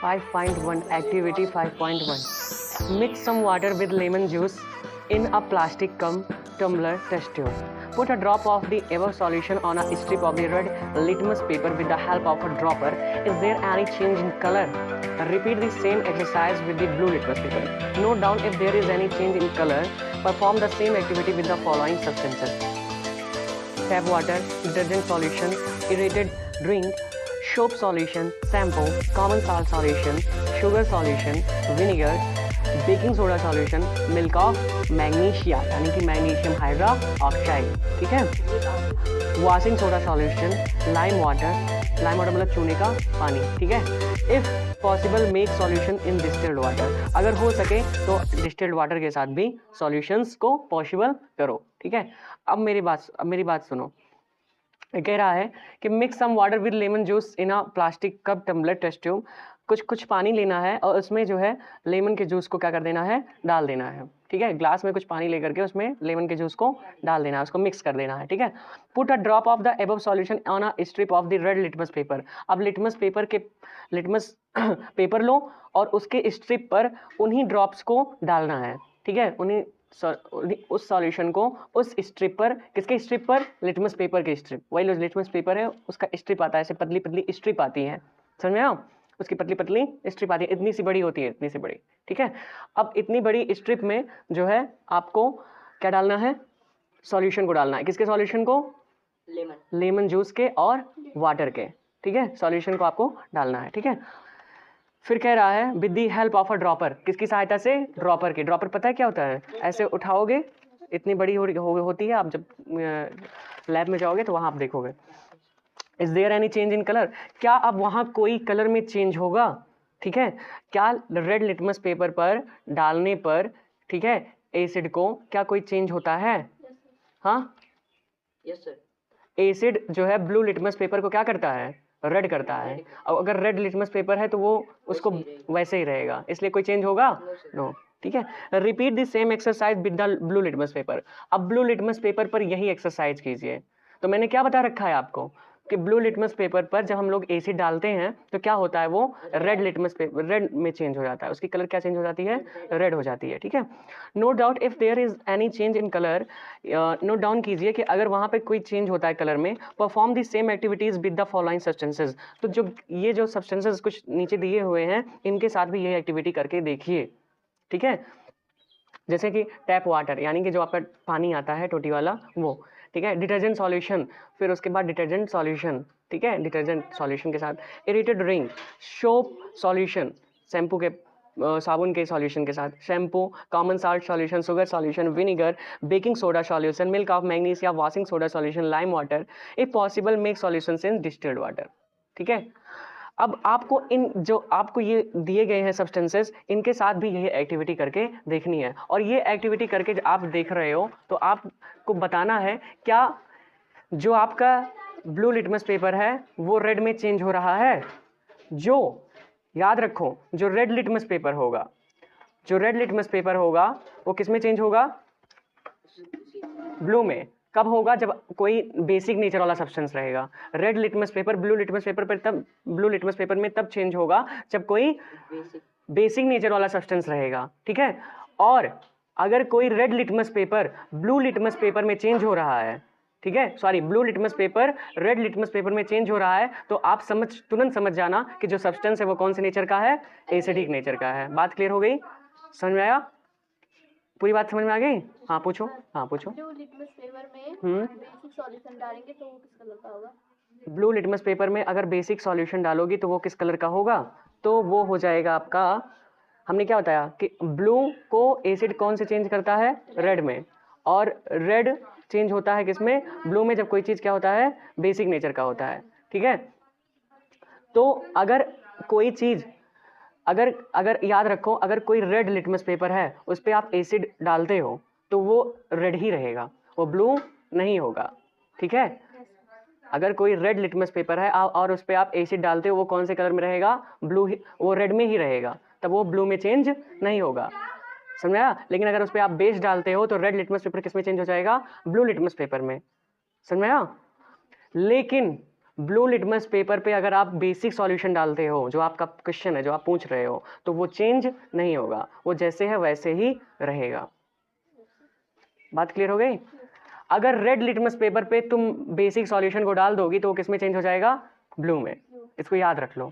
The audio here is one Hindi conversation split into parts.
5.1 Activity 5.1 Mix some water with lemon juice in a plastic tumbler test tube. Put a drop of the above solution on a strip of the red litmus paper with the help of a dropper. Is there any change in color? Repeat the same exercise with the blue litmus paper. Note down if there is any change in color. Perform the same activity with the following substances: tap water, detergent solution, aerated drink, soap solution, shampoo, common salt solution, sugar solution, vinegar, baking soda solution, milk of magnesia यानी कि मैग्नीशियम हाइड्रा ऑक्साइड, ठीक है, washing soda solution, lime water मतलब चूने का पानी, ठीक है। If possible make solution in distilled water, अगर हो सके तो डिस्टिल्ड वाटर के साथ भी सॉल्यूशंस को पॉसिबल करो, ठीक है। अब मेरी बात सुनो। कह रहा है कि mix some water with lemon juice in a plastic cup tumbler test tube. कुछ पानी लेना है और उसमें जो है लेमन के जूस को क्या कर देना है, डाल देना है, ठीक है। ग्लास में कुछ पानी लेकर के उसमें लेमन के जूस को डाल देना है, उसको मिक्स कर देना है, ठीक है। Put a drop of the above solution on a strip of the red litmus paper. अब लिटमस पेपर लो और उसके स्ट्रिप पर उन्हीं ड्रॉप्स को डालना है, ठीक है। उस सॉल्यूशन को उस स्ट्रिप पर, किसके स्ट्रिप पर, लिटमस पेपर के स्ट्रिप, वही लिटमस पेपर है उसका स्ट्रिप आता है, ऐसे पतली पतली स्ट्रिप आती है, समझ में आया, उसकी पतली पतली स्ट्रिप आती है, इतनी सी बड़ी होती है, इतनी सी बड़ी, ठीक है। अब इतनी बड़ी स्ट्रिप में जो है आपको क्या डालना है, सॉल्यूशन को डालना है, किसके सॉल्यूशन को, लेमन जूस के और वाटर के, ठीक है, सॉल्यूशन को आपको डालना है, ठीक है। फिर कह रहा है with the help of a dropper, किसकी सहायता से, ड्रॉपर की। ड्रॉपर पता है क्या होता है, ऐसे उठाओगे, इतनी बड़ी होती है, आप जब लैब में जाओगे तो वहाँ आप देखोगे। Is there any change in colour, क्या अब वहाँ कोई कलर में चेंज होगा, ठीक है। क्या रेड लिटमस पेपर पर डालने पर, ठीक है, एसिड को क्या कोई चेंज होता है, हाँ यस सर। एसिड जो है ब्लू लिटमस पेपर को क्या करता है, रेड करता है। अब अगर रेड लिटमस पेपर है तो वो उसको वैसे ही रहेगा, इसलिए कोई चेंज होगा, नो, ठीक है। Repeat the same exercise with the blue litmus paper. अब ब्लू लिटमस पेपर पर यही एक्सरसाइज कीजिए। तो मैंने क्या बता रखा है आपको कि ब्लू लिटमस पेपर पर जब हम लोग एसिड डालते हैं तो क्या होता है, वो रेड लिटमस पेपर रेड में चेंज हो जाता है, उसकी कलर क्या चेंज हो जाती है, रेड हो जाती है, ठीक है। Note down if there is any change in colour, note down कीजिए कि अगर वहाँ पे कोई चेंज होता है कलर में। Perform the same activities with the following substances, तो जो सब्सटेंसेज कुछ नीचे दिए हुए हैं इनके साथ भी यही एक्टिविटी करके देखिए, ठीक है। जैसे कि टैप वाटर यानी कि जो आपका पानी आता है टोटी वाला वो, ठीक है। डिटर्जेंट सॉल्यूशन, फिर उसके बाद डिटर्जेंट सॉल्यूशन, ठीक है, डिटर्जेंट सॉल्यूशन के साथ aerated ring, soap solution, shampoo के साबुन के सॉल्यूशन के साथ, shampoo, common salt solution, sugar solution, vinegar, baking soda solution, milk of magnesia, washing soda solution, lime water, if possible make solutions in distilled water, ठीक है। अब आपको जो आपको ये दिए गए हैं सब्सटेंसेस, इनके साथ भी यही एक्टिविटी करके देखनी है। और ये एक्टिविटी करके जो आप देख रहे हो तो आपको बताना है क्या जो आपका ब्लू लिटमस पेपर है वो रेड में चेंज हो रहा है। जो याद रखो, जो रेड लिटमस पेपर होगा वो किस में चेंज होगा, ब्लू में। कब होगा, जब कोई बेसिक नेचर वाला सब्सटेंस रहेगा। Red litmus paper blue litmus paper पर तब, ब्लू लिटमस पेपर में तब चेंज होगा जब कोई बेसिक नेचर वाला सब्सटेंस रहेगा, ठीक है। और अगर कोई red litmus paper blue litmus paper में चेंज हो रहा है, ठीक है, sorry, blue litmus paper red litmus paper में चेंज हो रहा है, तो आप तुरंत समझ जाना कि जो सब्सटेंस है वो कौन से नेचर का है, एसिडिक नेचर का है। बात क्लियर हो गई, समझ में आया, पूरी बात समझ में आ गई। हाँ पूछो, हाँ पूछो। जो लिटमस पेपर में बेसिक सॉल्यूशन डालेंगे तो वो किस कलर का होगा, ब्लू लिटमस पेपर में अगर बेसिक सॉल्यूशन डालोगी तो वो किस कलर का होगा, तो वो हो जाएगा आपका, हमने क्या बताया कि ब्लू को एसिड कौन से चेंज करता है, रेड में, और रेड चेंज होता है किसमें, ब्लू में, जब कोई चीज़ क्या होता है, बेसिक नेचर का होता है, ठीक है। तो अगर कोई चीज़, अगर याद रखो, अगर कोई रेड लिटमस पेपर है उस पर आप एसिड डालते हो तो वो रेड ही रहेगा, वो ब्लू नहीं होगा, ठीक है। अगर कोई रेड लिटमस पेपर है और उस पर आप एसिड डालते हो वो कौन से कलर में रहेगा, ब्लू ही, वो रेड में ही रहेगा, तब वो ब्लू में चेंज नहीं होगा, समझ आया। लेकिन अगर उस पर आप बेस डालते हो तो रेड लिटमस पेपर किस में चेंज हो जाएगा, ब्लू लिटमस पेपर में, समझ आया। लेकिन ब्लू लिटमस पेपर पे अगर आप बेसिक सॉल्यूशन डालते हो, जो आपका क्वेश्चन है, जो आप पूछ रहे हो, तो वो चेंज नहीं होगा, वो जैसे है वैसे ही रहेगा। बात क्लियर हो गई? अगर रेड लिटमस पेपर पे तुम बेसिक सॉल्यूशन को डाल दोगी तो वो किस में चेंज हो जाएगा? ब्लू में। इसको याद रख लो,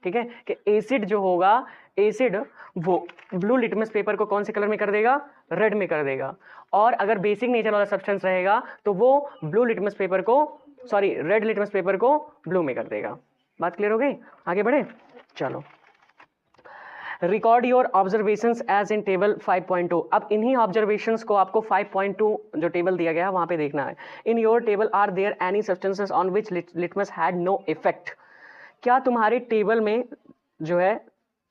ठीक है, कि एसिड जो होगा, एसिड वो ब्लू लिटमस पेपर को कौन से कलर में कर देगा? रेड में कर देगा। और अगर बेसिक नेचर वाला सब्सटेंस रहेगा तो वो ब्लू लिटमस पेपर को, सॉरी, रेड लिटमस पेपर को ब्लू में कर देगा। बात क्लियर हो गई? आगे बढ़े, चलो। Record your observations as in table 5.2। अब इन्हीं ऑब्जर्वेशंस को आपको 5.2 जो टेबल दिया गया है वहां पे देखना है। In your table are there any substances on which litmus had no effect. क्या तुम्हारे टेबल में जो है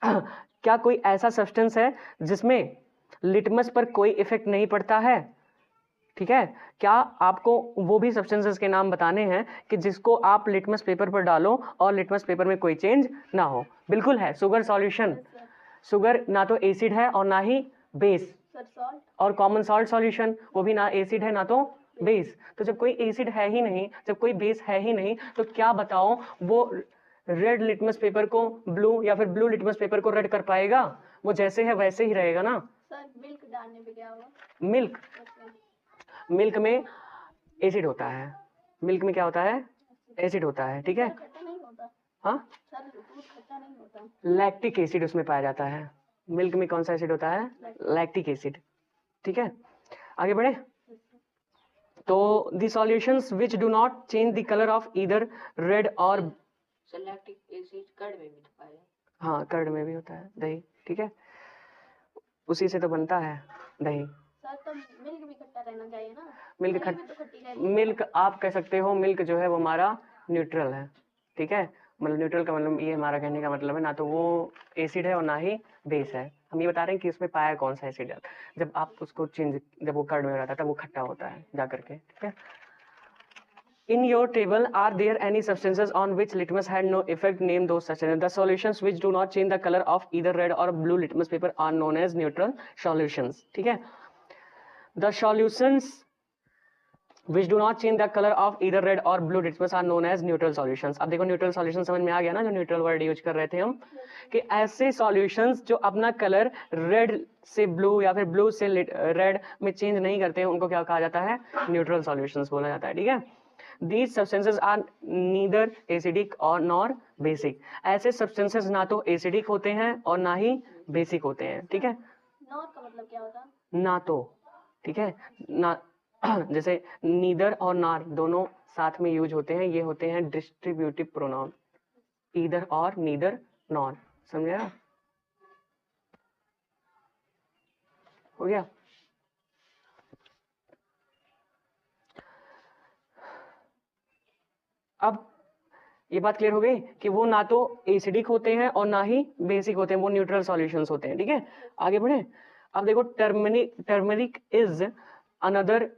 क्या कोई ऐसा सब्सटेंस है जिसमें लिटमस पर कोई इफेक्ट नहीं पड़ता है? ठीक है, क्या आपको वो भी सब्सटेंसेस के नाम बताने हैं कि जिसको आप लिटमस पेपर पर डालो और लिटमस पेपर में कोई चेंज ना हो? बिल्कुल है, शुगर सॉल्यूशन। शुगर ना तो एसिड है और ना ही बेस। सर सॉल्ट और कॉमन सॉल्ट सॉल्यूशन, वो भी ना एसिड है ना तो बेस। तो जब कोई एसिड है ही नहीं, जब कोई बेस है ही नहीं, तो क्या बताओ वो रेड लिटमस पेपर को ब्लू या फिर ब्लू लिटमस पेपर को रेड कर पाएगा? वो जैसे है वैसे ही रहेगा ना। सर मिल्क डालने पे क्या होगा? मिल्क, मिल्क में एसिड होता है। मिल्क में क्या होता है? एसिड होता है, ठीक है। खट्टा नहीं होता? हाँ, सर दूध खट्टा नहीं होता? लैक्टिक एसिड उसमें पाया जाता है। मिल्क में कौन सा एसिड होता है? लैक्टिक एसिड, ठीक है। आगे बढ़े, तो the solutions which do not change the colour of either red और, लैक्टिक एसिड कर्ड में भी तो पाया जाता है। हाँ, कर्ड में भी होता है, दही, ठीक है, उसी से तो बनता है दही। सर तो मिल्क भी खट्टा रहना चाहिए ना? मिल्क दही भी तो खट्टी रहती है। मिल्क आप कह सकते हो, मिल्क जो है वो हमारा न्यूट्रल है, ठीक है। मतलब न्यूट्रल का मतलब ये हमारा कहने का मतलब है, ना तो वो एसिड है और ना ही बेस है। हम ये बता रहे हैं कि उसमें पाया कौन सा एसिड है। जब आप उसको चेंज, जब वो कर्ड में रहता है तब वो खट्टा होता है जा करके, ठीक है। In your table, are there any substances on which litmus had no effect? Name those substances. The solutions which do not change the color of either red or blue litmus paper are known as neutral solutions. ठीक है? The solutions which do not change the color of either red or blue litmus are known as neutral solutions. अब देखो neutral solution समझ में आ गया ना, जो neutral word यूज कर रहे थे हम, कि ऐसे solutions जो अपना कलर red से blue या फिर blue से red में चेंज नहीं करते हैं, उनको क्या कहा जाता है? neutral solutions बोला जाता है, ठीक है। These substances are neither acidic or nor basic. ऐसे substances ना तो acidic होते हैं और ना ही basic होते हैं, ठीक है। नॉर का मतलब क्या होता? ना तो, ठीक है ना, जैसे नीदर और नार दोनों साथ में यूज होते हैं, ये होते हैं डिस्ट्रीब्यूटिव प्रोनाउन, ईदर और नीदर नॉर, समझे? हो गया? अब ये बात क्लियर हो गई कि वो ना तो एसिडिक होते हैं और ना ही बेसिक होते हैं, वो न्यूट्रल सॉल्यूशंस होते हैं, ठीक है। आगे बढ़े, अब देखो turmeric is another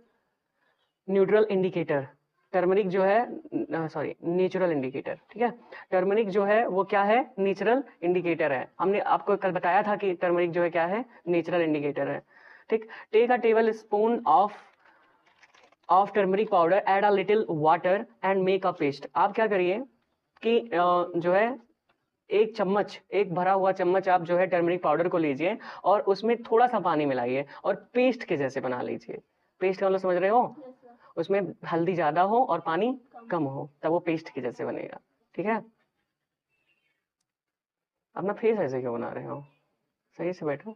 neutral indicator. Turmeric जो है, सॉरी, नेचुरल इंडिकेटर, ठीक है। टर्मरिक जो है वो क्या है? नेचुरल इंडिकेटर है। हमने आपको कल बताया था कि टर्मरिक जो है क्या है? नेचुरल इंडिकेटर है, ठीक। Take a tablespoon of turmeric powder, add a little water and make a paste. आप क्या करिए कि जो है एक चम्मच, एक भरा हुआ चम्मच आप जो है टर्मरिक पाउडर को लीजिए और उसमें थोड़ा सा पानी मिलाइए और पेस्ट के जैसे बना लीजिए। पेस्ट का मतलब समझ रहे हो? उसमें हल्दी ज्यादा हो और पानी कम हो, तब वो पेस्ट के जैसे बनेगा, ठीक है। अपना फेस ऐसे क्यों बना रहे हो? सही से बैठो।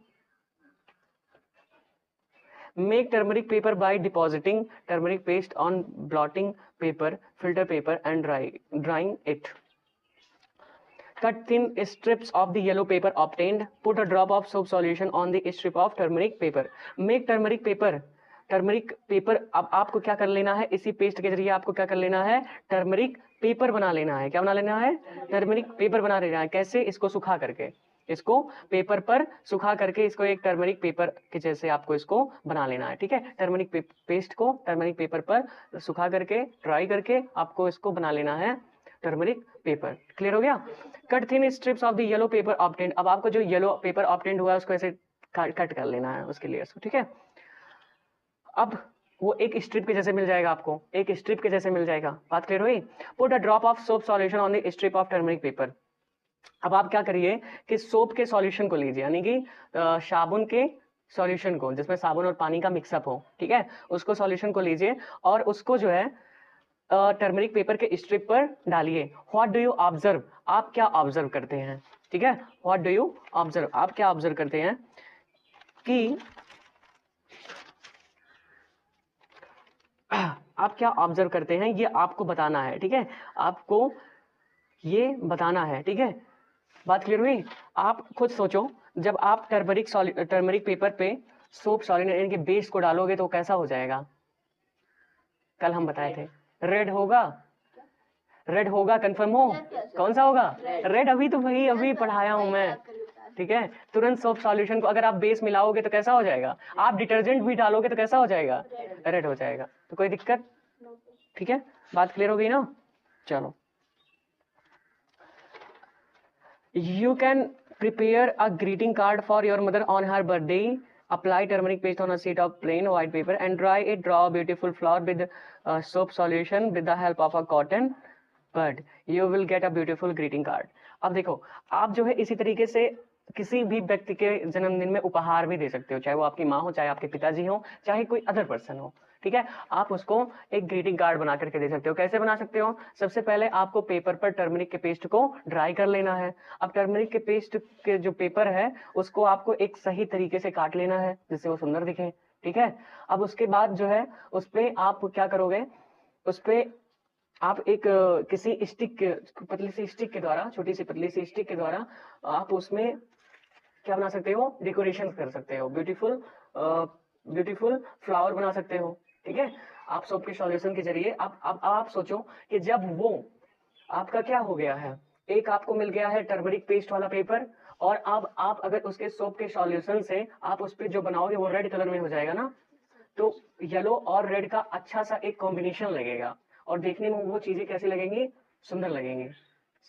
Make turmeric paper by depositing turmeric paste on blotting paper, filter paper and drying it. Cut thin strips of the yellow paper obtained. Put a drop of soap solution on the strip of turmeric paper. Make turmeric paper. Turmeric paper, अब आपको क्या कर लेना है? इसी पेस्ट के जरिए आपको क्या कर लेना है? टर्मरिक पेपर बना लेना है। क्या बना लेना है? टर्मरिक पेपर बना लेना है। कैसे? इसको सुखा करके, इसको पेपर पर सुखा करके इसको एक टर्मरिक पेपर के जैसे आपको इसको बना लेना है, ठीक है। टर्मरिक पेस्ट को टर्मरिक पेपर पर सुखा करके, ड्राई करके आपको इसको बना लेना है टर्मरिक पेपर। क्लियर हो गया? Cut thin strips of the yellow paper obtained. अब आपको जो येलो पेपर ऑब्टेन्ड हुआ है उसको ऐसे कट कर लेना है उसके लिए, ठीक है। अब वो एक स्ट्रिप के जैसे मिल जाएगा आपको, एक स्ट्रिप के जैसे मिल जाएगा। बात क्लियर हुई? Put a drop of soap solution on the strip of turmeric paper. अब आप क्या करिए कि सोप के सॉल्यूशन को लीजिए, यानी कि साबुन के सॉल्यूशन को, जिसमें साबुन और पानी का मिक्सअप हो, ठीक है, उसको सॉल्यूशन को लीजिए और उसको जो है टर्मरिक पेपर के स्ट्रिप पर डालिए। व्हाट डू यू ऑब्जर्व, आप क्या ऑब्जर्व करते हैं, ठीक है, व्हाट डू यू ऑब्जर्व, आप क्या ऑब्जर्व करते हैं कि आप क्या ऑब्जर्व करते हैं, ये आपको बताना है, ठीक है, आपको ये बताना है, ठीक है। बात क्लियर हुई? आप खुद सोचो, जब आप टर्मरिक पेपर पे सोप सॉल्यूशन यानी कि बेस को डालोगे तो कैसा हो जाएगा? कल हम बताए थे रेड होगा, रेड होगा, कंफर्म हो? कौन सा होगा? रेड। अभी तो वही अभी पढ़ाया हूं मैं, ठीक है। तुरंत सोप सॉल्यूशन को अगर आप बेस मिलाओगे तो कैसा हो जाएगा? आप डिटर्जेंट भी डालोगे तो कैसा हो जाएगा? रेड हो जाएगा। तो कोई दिक्कत? ठीक है, बात क्लियर हो गई ना? चलो, you can prepare a greeting card for your mother on her birthday. Apply turmeric paste on a sheet of plain white paper and dry it. Draw a beautiful flower with soap solution with the help of a cotton bud. You will get a beautiful greeting card. अब देखो, आप जो है इसी तरीके से किसी भी व्यक्ति के जन्मदिन में उपहार भी दे सकते हो, चाहे वो आपकी माँ हो, चाहे आपके पिताजी हो, चाहे कोई अदर पर्सन हो, ठीक है। आप उसको एक ग्रीटिंग कार्ड बना करके दे सकते हो। कैसे बना सकते हो? सबसे पहले आपको पेपर पर टर्मरिक के पेस्ट को ड्राई कर लेना है। अब टर्मरिक के पेस्ट के जो पेपर है उसको आपको एक सही तरीके से काट लेना है जिससे वो सुंदर दिखे, ठीक है। अब उसके बाद जो है उस पे आप क्या करोगे, उस पे आप एक किसी स्टिक, पतली सी स्टिक के द्वारा, छोटी सी पतली सी स्टिक के द्वारा आप उसमें क्या बना सकते हो? डेकोरेशन कर सकते हो, ब्यूटीफुल ब्यूटीफुल फ्लावर बना सकते हो, ठीक है। आप सोप के सॉल्यूशन के जरिए आप सोचो कि जब वो आपका क्या हो गया है, एक आपको मिल गया है टर्मरिक पेस्ट वाला पेपर, और अब आप अगर उसके सोप के सॉल्यूशन से आप उस पर जो बनाओगे वो रेड कलर में हो जाएगा ना, तो येलो और रेड का अच्छा सा एक कॉम्बिनेशन लगेगा और देखने में वो चीजें कैसी लगेंगी? सुंदर लगेंगी।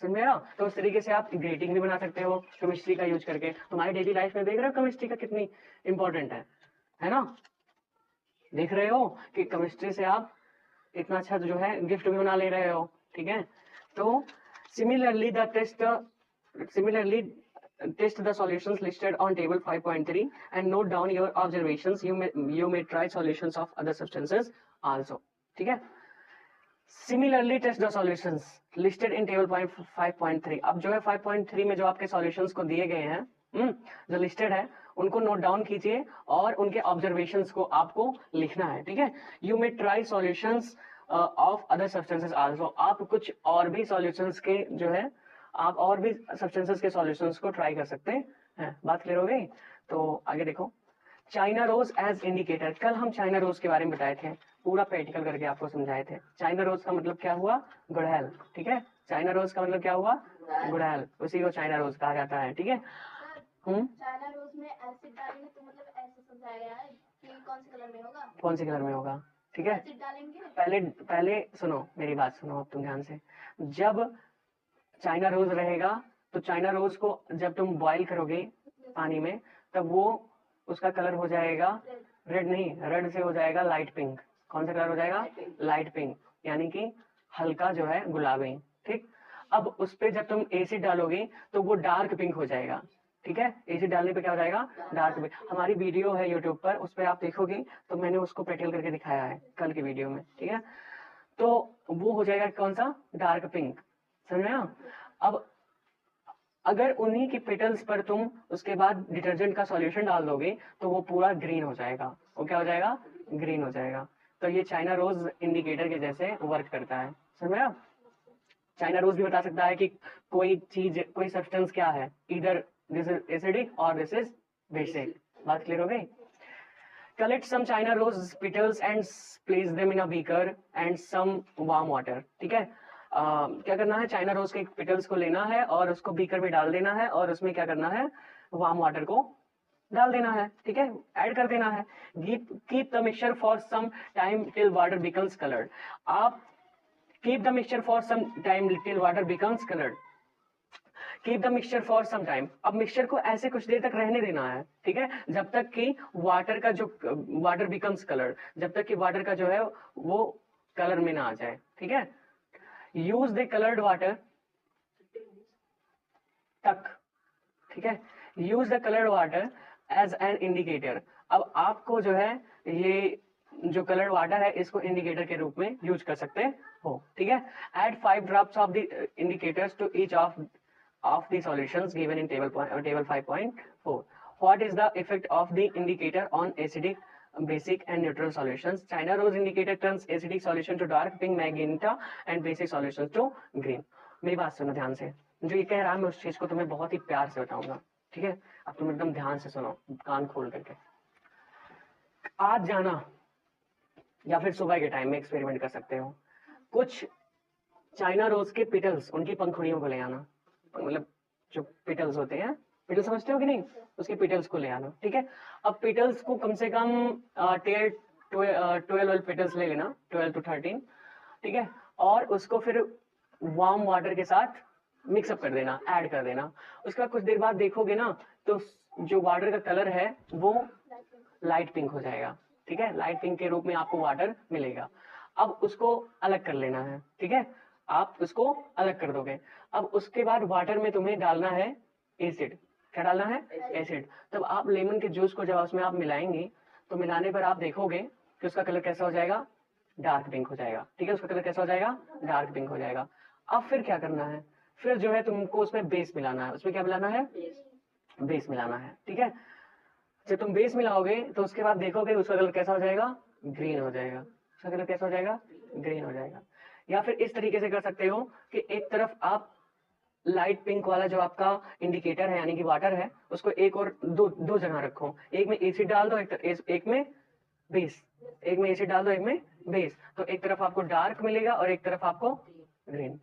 समझ में आ? तो उस तरीके से आप ग्रीटिंग भी बना सकते हो केमिस्ट्री का यूज करके। तुम्हारी डेली लाइफ में देख रहे हो केमिस्ट्री का कितनी इंपॉर्टेंट है ना? देख रहे हो कि केमिस्ट्री से आप इतना अच्छा जो है गिफ्ट भी बना ले रहे हो, ठीक है। तो similarly test the solutions listed on table 5.3 and note down your observations. You may try solutions of other substances also, ठीक है। Similarly test the solutions listed in table 5.3. अब जो है 5.3 में जो आपके solutions को दिए गए हैं, जो लिस्टेड है उनको नोट डाउन कीजिए और उनके ऑब्जर्वेशंस को आपको लिखना है, ठीक है। You may try solutions of other substances also. आप कुछ और भी सॉल्यूशंस के जो है, आप और भी सब्सटेंसेस के सॉल्यूशंस को ट्राई कर सकते हैं। बात क्लियर हो गई? तो आगे देखो, चाइना रोज एज इंडिकेटर। कल हम चाइना रोज के बारे में बताए थे, पूरा प्रैक्टिकल करके आपको समझाए थे। चाइना रोज का मतलब क्या हुआ? गुड़हल, ठीक है। चाइना रोज का मतलब क्या हुआ? गुड़हल, उसी को चाइना रोज कहा जाता है, ठीक है। चाइना रोज में एसिड डालेंगे तो मतलब ऐसे समझाया गया है कि कौन से कलर में होगा, कौन से कलर में होगा, ठीक है। एसिड डालेंगे। पहले सुनो मेरी बात, सुनो अब तुम ध्यान से। जब चाइना रोज रहेगा तो चाइना रोज को जब तुम बॉईल करोगे पानी में तब वो उसका कलर हो जाएगा रेड नहीं, रेड से हो जाएगा लाइट पिंक। कौन सा कलर हो जाएगा? लाइट पिंक, यानी कि हल्का जो है गुलाबी, ठीक। अब उस पे जब तुम एसिड डालोगे तो वो डार्क पिंक हो जाएगा, ठीक है। एसिड डालने पे क्या हो जाएगा? Dark pink. हमारी वीडियो है यूट्यूब पर, उस पर आप देखोगे तो मैंने उसको प्रैक्टिकल करके दिखाया है कल की वीडियो में, ठीक है। तो वो हो जाएगा कौन सा? डार्क पिंक, समझ में? अब अगर उन्हीं के पेटल्स पर तुम उसके बाद डिटर्जेंट का सॉल्यूशन डाल दोगे तो वो पूरा ग्रीन हो जाएगा। वो क्या हो जाएगा? ग्रीन हो जाएगा। तो ये चाइना रोज इंडिकेटर के जैसे वर्क करता है, समझ में? चाइना रोज भी बता सकता है कि कोई चीज, कोई सब्सटेंस क्या है, इधर दिस इज एसिडिक और दिस इज बेसिक। बात क्लियर हो गई? Collect some China rose petals and place them in a beaker and some warm water, ठीक है। क्या करना है? चाइना रोज के पेटल्स को लेना है और उसको बीकर में डाल देना है और उसमें क्या करना है? वार्म वाटर को डाल देना है, ठीक है, ऐड कर देना है। Keep the mixture for some time till water becomes coloured. आप keep the mixture for some time till water becomes coloured. Keep the mixture for some time. अब मिक्सचर को ऐसे कुछ देर तक रहने देना है, ठीक है, जब तक कि वाटर का जो वाटर बिकम्स कलर, जब तक कि वाटर का जो है वो कलर में ना आ जाए, ठीक है। यूज द कलर्ड वाटर तक, ठीक है, use the coloured water as an indicator. अब आपको जो है ये जो कलर्ड वाटर है इसको इंडिकेटर के रूप में यूज कर सकते हो, ठीक है। Add 5 drops of the indicators to each of the solutions given in table 5.4. What is the effect of the indicator on acidic, basic and neutral solutions? China rose indicator turns acidic solution to dark pink, magenta and basic solutions to green. मेरी बात सुनो ध्यान से, जो ये कह रहा है मैं उस चीज को तुम्हें बहुत ही प्यार से बताऊंगा, ठीक है। अब तुम एकदम ध्यान से सुनो, कान खोल करके। आज जाना या फिर सुबह के टाइम में एक्सपेरिमेंट कर सकते हो, कुछ चाइना रोज के पिटल्स, उनकी पंखुड़ियों को ले आना, मतलब जो पिटल्स होते हैं, पिटल समझते हो कि नहीं, उसके पिटल्स को ले आना, ठीक है। अब पिटल्स को कम से कम 12 पिटल्स ले लेना, 12 to 13, ठीक है, और उसको फिर वार्म वाटर के साथ मिक्सअप कर देना, ऐड कर देना। उसके बाद कुछ देर बाद देखोगे ना तो जो वाटर का कलर है वो लाइट पिंक हो जाएगा, ठीक है, लाइट पिंक के रूप में आपको वाटर मिलेगा। अब उसको अलग कर लेना है, ठीक है, आप उसको अलग कर दोगे। अब उसके बाद वाटर में तुम्हें डालना है एसिड। क्या डालना है? एसिड। तब आप लेमन के जूस को जब उसमें आप मिलाएंगे तो मिलाने पर आप देखोगे कि उसका कलर कैसा हो जाएगा? डार्क पिंक हो जाएगा, ठीक है, उसका कलर कैसा हो जाएगा? डार्क पिंक हो जाएगा। अब फिर क्या करना है? फिर जो है तुमको उसमें बेस मिलाना है। उसमें क्या मिलाना है? बेस मिलाना है, ठीक है। जब तुम बेस मिलाओगे तो उसके बाद देखोगे उसका कलर कैसा हो जाएगा? ग्रीन हो जाएगा। उसका कलर कैसा हो जाएगा? ग्रीन हो जाएगा। या फिर इस तरीके से कर सकते हो कि एक तरफ आप लाइट पिंक वाला जो आपका इंडिकेटर है यानी कि वाटर है उसको एक और दो जगह रखो, एक में एसिड डाल दो, एक में बेस, एक में एसिड डाल दो, एक में बेस, तो एक तरफ आपको डार्क मिलेगा और एक तरफ आपको ग्रीन।